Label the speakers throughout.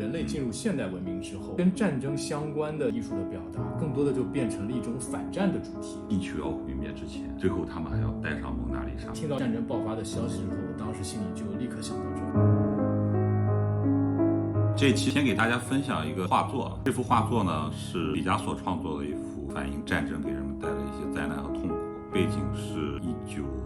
Speaker 1: 人类进入现代文明之后，跟战争相关的艺术的表达，更多的就变成了一种反战的主题。
Speaker 2: 地球要毁灭之前，最后他们还要带上蒙娜丽莎。
Speaker 1: 听到战争爆发的消息之后，我当时心里就立刻想到这个。
Speaker 2: 这一期先给大家分享一个画作，这幅画作呢是毕加索创作的一幅反映战争给人们带来一些灾难和痛苦。背景是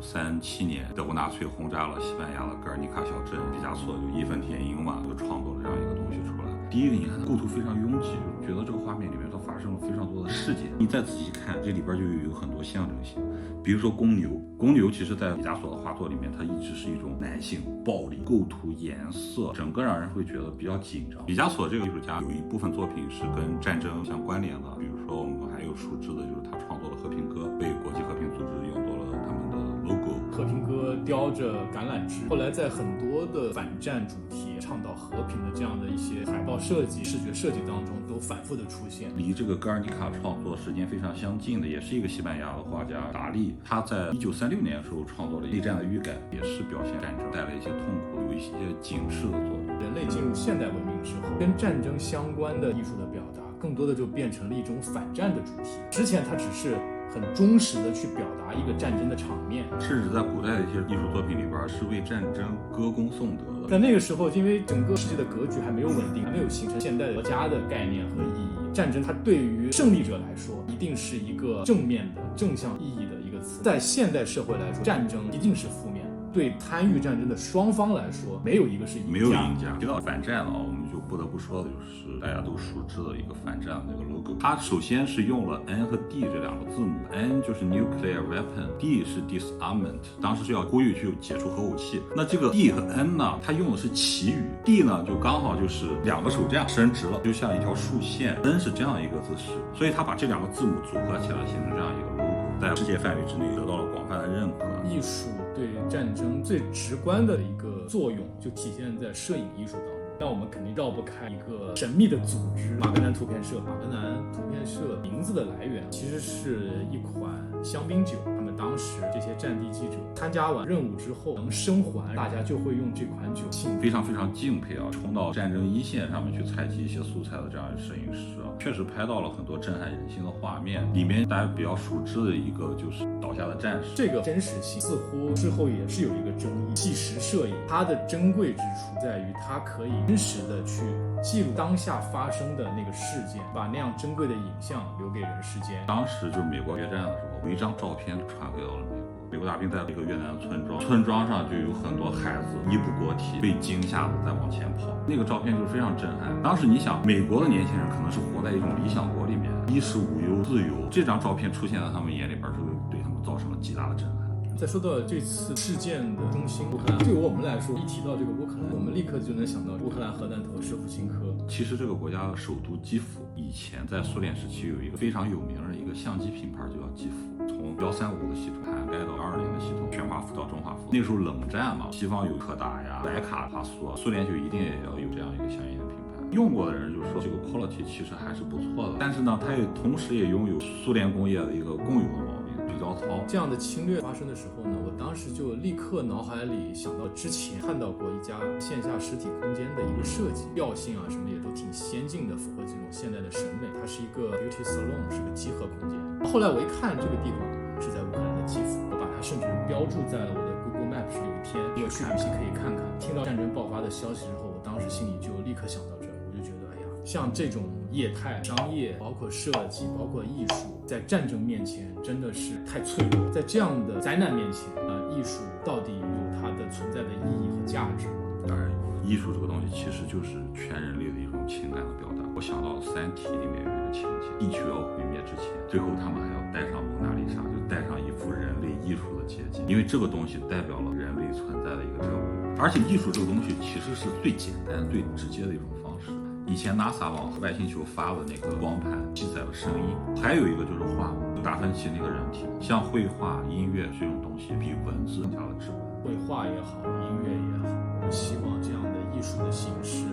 Speaker 2: 1937年，德国纳粹轰炸了西班牙的格尔尼卡小镇，毕加索就义愤填膺嘛，就创作了这样一个东西出来。第一个，你看它构图非常拥挤，就觉得这个画面里面都发生了非常多的事件。你再仔细看，这里边就有很多象征性，比如说公牛。公牛其实在毕加索的画作里面，它一直是一种男性暴力，构图颜色整个让人会觉得比较紧张。毕加索这个艺术家有一部分作品是跟战争相关联的，比如说我们还有熟知的就是他创作的和平鸽，被国际和平组织用作了他们的 logo。
Speaker 1: 和平鸽叼着橄榄枝，后来在很多的反战主题倡导和平的这样的一些海报设计、视觉设计当中都反复的出现。
Speaker 2: 离这个格尔尼卡创作时间非常相近的，也是一个西班牙的画家达利，他在1936年的时候创作了内战的预感，也是表现战争带来一些痛苦，有一些警示的作用。
Speaker 1: 人类进入现代文明之后，跟战争相关的艺术的表达，更多的就变成了一种反战的主题。之前它只是很忠实的去表达一个战争的场面，
Speaker 2: 甚至在古代的一些艺术作品里边是为战争歌功颂德的。
Speaker 1: 在那个时候，因为整个世界的格局还没有稳定，还没有形成现代国家的概念和意义，战争它对于胜利者来说一定是一个正面的正向意义的一个词。在现代社会来说，战争一定是负面的，对参与战争的双方来说没有一个是赢家。
Speaker 2: 没有赢家。提到反战了，我们就不得不说的就是大家都熟知的一个反战的那个 logo。它首先是用了 N 和 D 这两个字母， N 就是 nuclear weapon， D 是 disarmament， 当时是要呼吁去解除核武器。那这个 D 和 N 呢，它用的是祈语， D 呢就刚好就是两个手这样伸直了，就像一条竖线， N 是这样一个姿势，所以它把这两个字母组合起来形成这样一个 logo， 在世界范围之内得到了广泛的认可。
Speaker 1: 艺术对战争最直观的一个作用就体现在摄影艺术当中。但我们肯定绕不开一个神秘的组织——马格南图片社。马格南图片社名字的来源其实是一款香槟酒，他们当时这些战地记者参加完任务之后能生还，大家就会用这款酒庆祝。
Speaker 2: 非常非常敬佩啊，冲到战争一线上面去采集一些素材的这样一个摄影师啊，确实拍到了很多震撼人心的画面。里面大家比较熟知的一个就是倒下的战士，
Speaker 1: 这个真实性似乎之后也是有一个争议。纪实摄影它的珍贵之处在于它可以真实的去记录当下发生的那个事件，把那样珍贵的影像留给人世间。
Speaker 2: 当时就是美国越战的时候，有一张照片传回到了美国。美国大兵在一个越南的村庄，村庄上就有很多孩子衣不裹体，被惊吓的在往前跑。那个照片就非常震撼。当时你想，美国的年轻人可能是活在一种理想国里面，衣食无忧、自由。这张照片出现在他们眼里边，就对他们造成了极大的震撼。
Speaker 1: 再说到这次事件的中心乌克兰，对于我们来说，一提到这个乌克兰，我们立刻就能想到乌克兰核弹头舍甫琴科。
Speaker 2: 其实这个国家的首都基辅，以前在苏联时期有一个非常有名的一个相机品牌，就叫基辅。从135的系统涵盖到220的系统，全画幅到中画幅。那个时候冷战嘛，西方有柯达呀、徕卡、帕苏，苏联就一定也要有这样一个相应的品牌。用过的人就说这个 quality 其实还是不错的，但是呢，它也同时也拥有苏联工业的一个共有的毛病，比较糙。
Speaker 1: 这样的侵略发生的时候呢，我当时就立刻脑海里想到之前看到过一家线下实体空间的一个设计，调性啊什么也都挺先进的，符合这种现代的审美。它是一个 beauty salon， 是个集合空间。后来我一看这个地方是在乌克兰的基辅，我把它甚至标注在了我的 Google Map， 有一天我去旅行可以看看。听到战争爆发的消息之后，我当时心里就立刻想到这儿，我就觉得哎呀，像这种业态、商业，包括设计，包括艺术，在战争面前真的是太脆弱。在这样的灾难面前，艺术到底有它的存在的意义和价值吗？
Speaker 2: 当然，艺术这个东西其实就是全人类的一种情感的表达。我想到了《三体》里面有一个情节，地球要毁灭之前，最后他们还要带上蒙娜丽莎，就带上一幅人类艺术的结晶，因为这个东西代表了人类存在的一个证明。而且艺术这个东西其实是最简单、最直接的一种方式。以前 NASA 往外星球发的那个光盘记载了声音，还有一个就是画，达芬奇那个人体。像绘画、音乐这种东西，比文字更加的直观。
Speaker 1: 绘画也好，音乐也好，我们希望这样的艺术的形式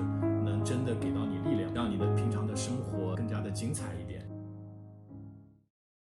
Speaker 1: 能真的给到你力量，让你的平常的生活更加的精彩一点。